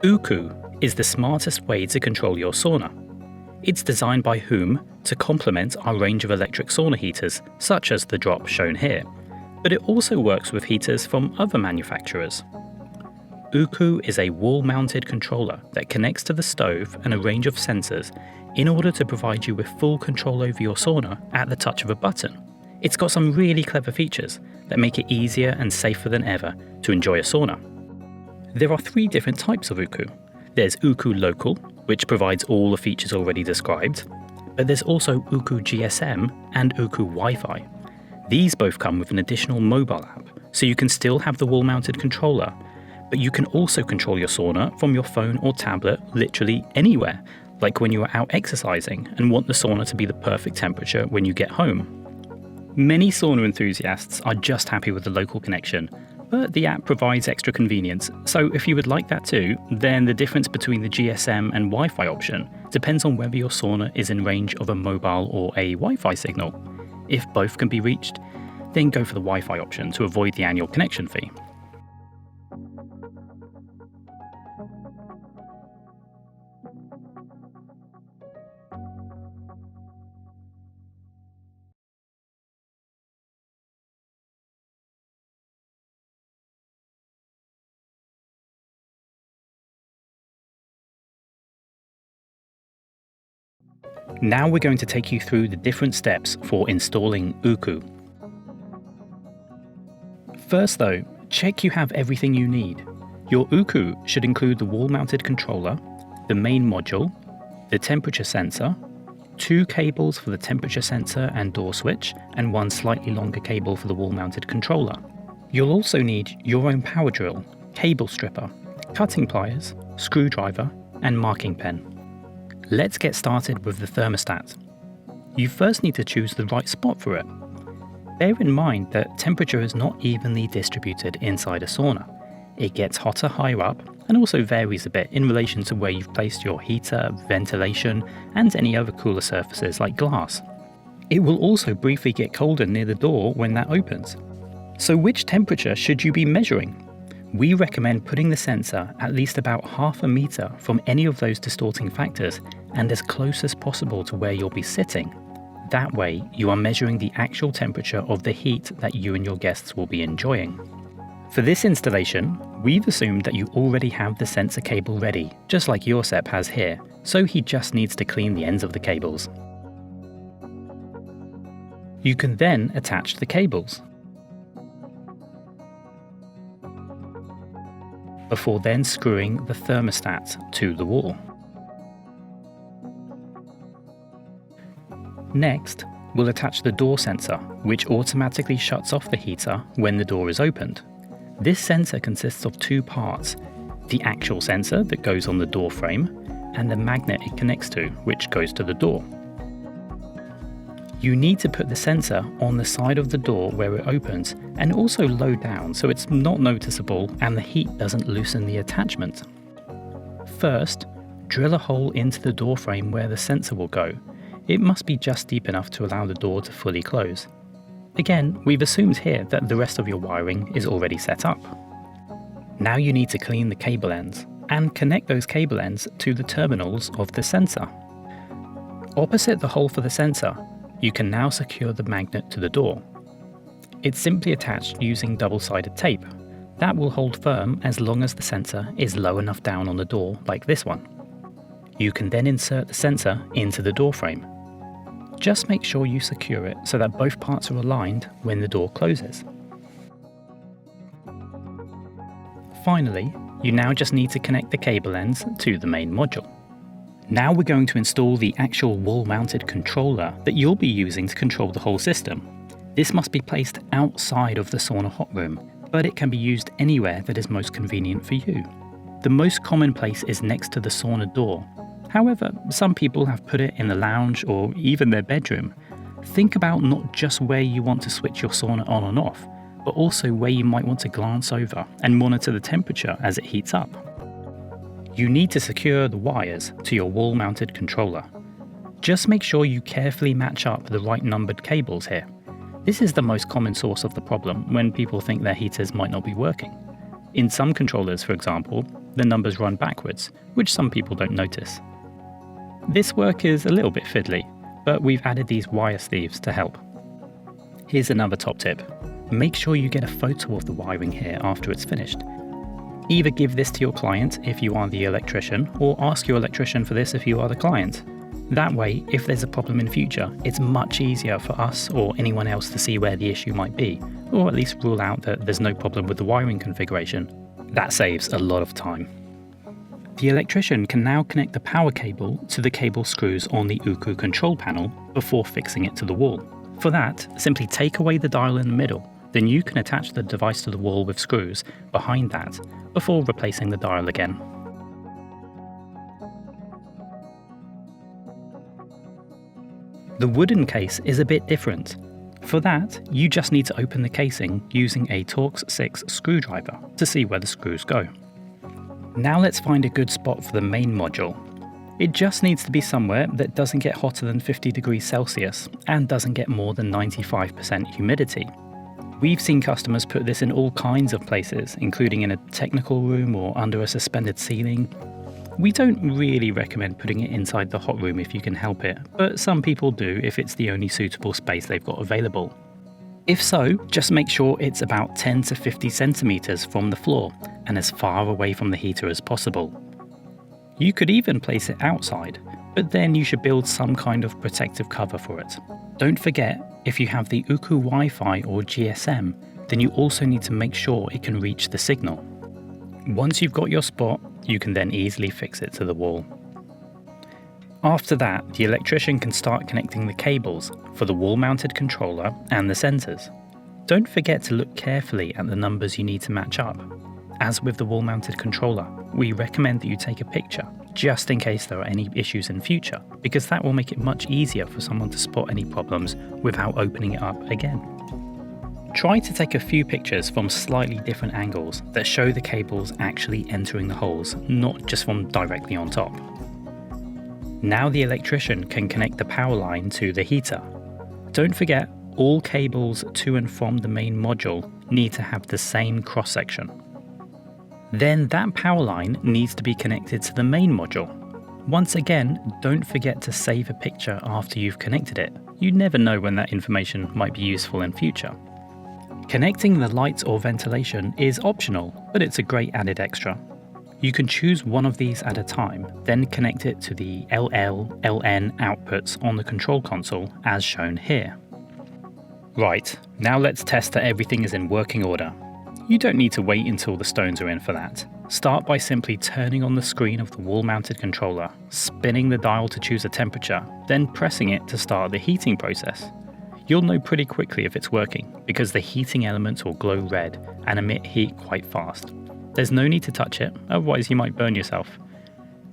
UKU is the smartest way to control your sauna. It's designed by whom to complement our range of electric sauna heaters, such as the drop shown here, but it also works with heaters from other manufacturers. UKU is a wall-mounted controller that connects to the stove and a range of sensors in order to provide you with full control over your sauna at the touch of a button. It's got some really clever features that make it easier and safer than ever to enjoy a sauna. There are 3 different types of UKU. There's UKU Local, which provides all the features already described, but there's also UKU GSM and UKU Wi-Fi. These both come with an additional mobile app, so you can still have the wall-mounted controller, but you can also control your sauna from your phone or tablet literally anywhere, like when you are out exercising and want the sauna to be the perfect temperature when you get home. Many sauna enthusiasts are just happy with the local connection, but the app provides extra convenience, so if you would like that too, then the difference between the GSM and Wi-Fi option depends on whether your sauna is in range of a mobile or a Wi-Fi signal. If both can be reached, then go for the Wi-Fi option to avoid the annual connection fee. Now we're going to take you through the different steps for installing UKU. First though, check you have everything you need. Your UKU should include the wall-mounted controller, the main module, the temperature sensor, 2 cables for the temperature sensor and door switch, and 1 slightly longer cable for the wall-mounted controller. You'll also need your own power drill, cable stripper, cutting pliers, screwdriver, and marking pen. Let's get started with the thermostat. You first need to choose the right spot for it. Bear in mind that temperature is not evenly distributed inside a sauna. It gets hotter higher up and also varies a bit in relation to where you've placed your heater, ventilation, and any other cooler surfaces like glass. It will also briefly get colder near the door when that opens. So which temperature should you be measuring? We recommend putting the sensor at least about half a meter from any of those distorting factors and as close as possible to where you'll be sitting. That way, you are measuring the actual temperature of the heat that you and your guests will be enjoying. For this installation, we've assumed that you already have the sensor cable ready, just like Josep has here, so he just needs to clean the ends of the cables. You can then attach the cables, before then screwing the thermostat to the wall. Next, we'll attach the door sensor, which automatically shuts off the heater when the door is opened. This sensor consists of 2 parts, the actual sensor that goes on the door frame, and the magnet it connects to, which goes to the door. You need to put the sensor on the side of the door where it opens and also low down so it's not noticeable and the heat doesn't loosen the attachment. First, drill a hole into the door frame where the sensor will go. It must be just deep enough to allow the door to fully close. Again, we've assumed here that the rest of your wiring is already set up. Now you need to clean the cable ends and connect those cable ends to the terminals of the sensor. Opposite the hole for the sensor, you can now secure the magnet to the door. It's simply attached using double-sided tape. That will hold firm as long as the sensor is low enough down on the door like this one. You can then insert the sensor into the door frame. Just make sure you secure it so that both parts are aligned when the door closes. Finally, you now just need to connect the cable ends to the main module. Now we're going to install the actual wall-mounted controller that you'll be using to control the whole system. This must be placed outside of the sauna hot room, but it can be used anywhere that is most convenient for you. The most common place is next to the sauna door. However, some people have put it in the lounge or even their bedroom. Think about not just where you want to switch your sauna on and off, but also where you might want to glance over and monitor the temperature as it heats up. You need to secure the wires to your wall-mounted controller. Just make sure you carefully match up the right numbered cables here. This is the most common source of the problem when people think their heaters might not be working. In some controllers, for example, the numbers run backwards, which some people don't notice. This work is a little bit fiddly, but we've added these wire sleeves to help. Here's another top tip. Make sure you get a photo of the wiring here after it's finished. Either give this to your client if you are the electrician, or ask your electrician for this if you are the client. That way, if there's a problem in future, it's much easier for us or anyone else to see where the issue might be, or at least rule out that there's no problem with the wiring configuration. That saves a lot of time. The electrician can now connect the power cable to the cable screws on the UKU control panel before fixing it to the wall. For that, simply take away the dial in the middle, then you can attach the device to the wall with screws behind that before replacing the dial again. The wooden case is a bit different. For that, you just need to open the casing using a Torx 6 screwdriver to see where the screws go. Now let's find a good spot for the main module. It just needs to be somewhere that doesn't get hotter than 50 degrees Celsius and doesn't get more than 95% humidity. We've seen customers put this in all kinds of places, including in a technical room or under a suspended ceiling. We don't really recommend putting it inside the hot room if you can help it, but some people do if it's the only suitable space they've got available. If so, just make sure it's about 10 to 50 centimeters from the floor and as far away from the heater as possible. You could even place it outside, but then you should build some kind of protective cover for it. Don't forget, if you have the UKU Wi-Fi or GSM, then you also need to make sure it can reach the signal. Once you've got your spot, you can then easily fix it to the wall. After that, the electrician can start connecting the cables for the wall-mounted controller and the sensors. Don't forget to look carefully at the numbers you need to match up. As with the wall-mounted controller, we recommend that you take a picture, just in case there are any issues in future, because that will make it much easier for someone to spot any problems without opening it up again. Try to take a few pictures from slightly different angles that show the cables actually entering the holes, not just from directly on top. Now the electrician can connect the power line to the heater. Don't forget, all cables to and from the main module need to have the same cross-section. Then that power line needs to be connected to the main module. Once again, don't forget to save a picture after you've connected it. You never know when that information might be useful in future. Connecting the lights or ventilation is optional, but it's a great added extra. You can choose one of these at a time, then connect it to the LL, LN outputs on the control console as shown here. Right, now let's test that everything is in working order. You don't need to wait until the stones are in for that. Start by simply turning on the screen of the wall-mounted controller, spinning the dial to choose a temperature, then pressing it to start the heating process. You'll know pretty quickly if it's working, because the heating elements will glow red and emit heat quite fast. There's no need to touch it, otherwise you might burn yourself.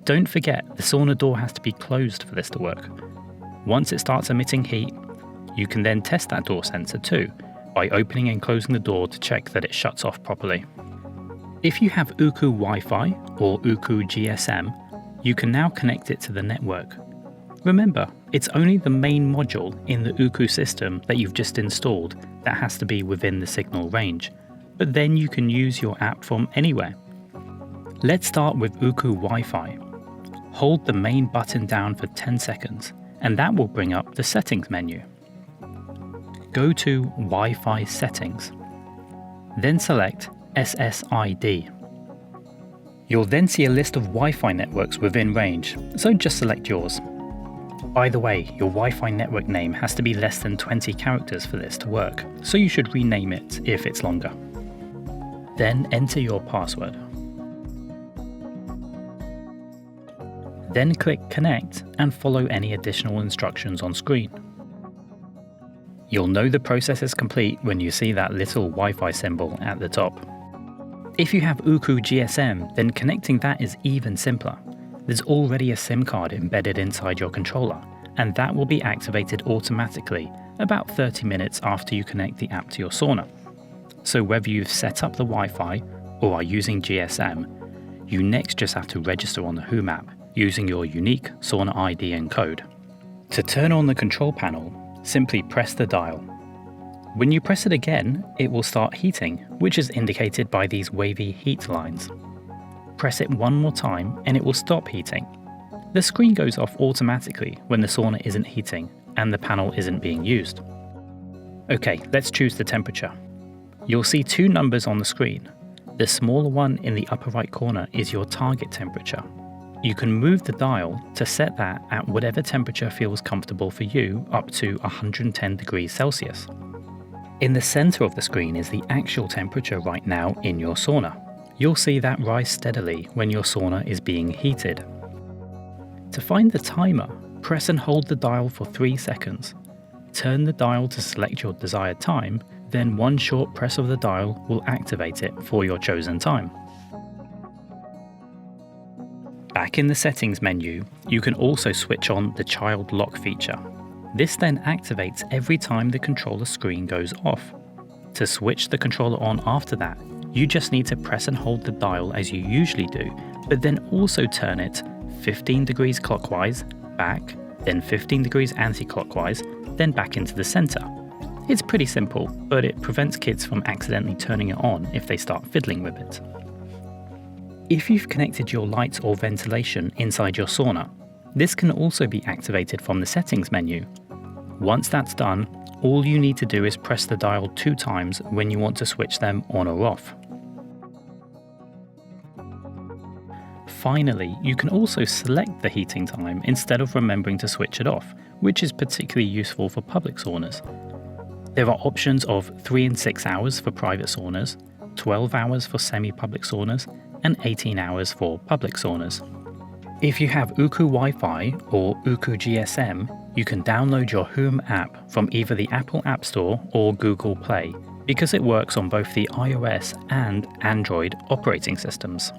Don't forget, the sauna door has to be closed for this to work. Once it starts emitting heat, you can then test that door sensor too, by opening and closing the door to check that it shuts off properly. If you have UKU Wi-Fi or UKU GSM, you can now connect it to the network. Remember, it's only the main module in the UKU system that you've just installed that has to be within the signal range, but then you can use your app from anywhere. Let's start with UKU Wi-Fi. Hold the main button down for 10 seconds, and that will bring up the settings menu. Go to Wi-Fi settings, then select SSID. You'll then see a list of Wi-Fi networks within range, so just select yours. By the way, your Wi-Fi network name has to be less than 20 characters for this to work, so you should rename it if it's longer. Then enter your password. Then click Connect and follow any additional instructions on screen. You'll know the process is complete when you see that little Wi-Fi symbol at the top. If you have UKU GSM, then connecting that is even simpler. There's already a SIM card embedded inside your controller, and that will be activated automatically about 30 minutes after you connect the app to your sauna. So whether you've set up the Wi-Fi or are using GSM, you next just have to register on the Whom app using your unique sauna ID and code. To turn on the control panel, simply press the dial. When you press it again, it will start heating, which is indicated by these wavy heat lines. Press it one more time and it will stop heating. The screen goes off automatically when the sauna isn't heating and the panel isn't being used. Okay, let's choose the temperature. You'll see two numbers on the screen. The smaller one in the upper right corner is your target temperature. You can move the dial to set that at whatever temperature feels comfortable for you, up to 110 degrees Celsius. In the center of the screen is the actual temperature right now in your sauna. You'll see that rise steadily when your sauna is being heated. To find the timer, press and hold the dial for 3 seconds. Turn the dial to select your desired time, then one short press of the dial will activate it for your chosen time. Back in the settings menu, you can also switch on the child lock feature. This then activates every time the controller screen goes off. To switch the controller on after that, you just need to press and hold the dial as you usually do, but then also turn it 15 degrees clockwise, back, then 15 degrees anti-clockwise, then back into the center. It's pretty simple, but it prevents kids from accidentally turning it on if they start fiddling with it. If you've connected your lights or ventilation inside your sauna, this can also be activated from the settings menu. Once that's done, all you need to do is press the dial 2 times when you want to switch them on or off. Finally, you can also select the heating time instead of remembering to switch it off, which is particularly useful for public saunas. There are options of 3 and 6 hours for private saunas, 12 hours for semi-public saunas, and 18 hours for public saunas. If you have UKU Wi-Fi or UKU GSM, you can download your Home app from either the Apple App Store or Google Play, because it works on both the iOS and Android operating systems.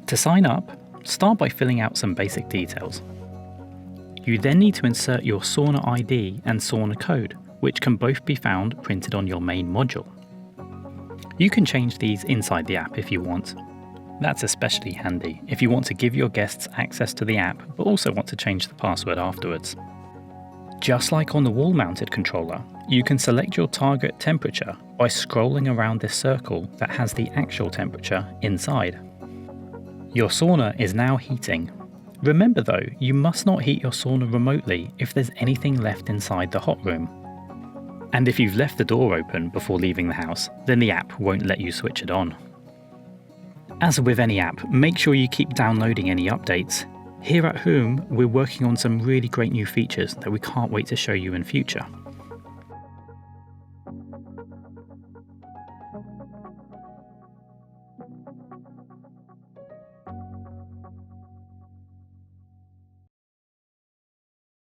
To sign up, start by filling out some basic details. You then need to insert your sauna ID and sauna code, which can both be found printed on your main module. You can change these inside the app if you want. That's especially handy if you want to give your guests access to the app but also want to change the password afterwards. Just like on the wall-mounted controller, you can select your target temperature by scrolling around this circle that has the actual temperature inside. Your sauna is now heating. Remember though, you must not heat your sauna remotely if there's anything left inside the hot room. And if you've left the door open before leaving the house, then the app won't let you switch it on. As with any app, make sure you keep downloading any updates. Here at home, we're working on some really great new features that we can't wait to show you in future.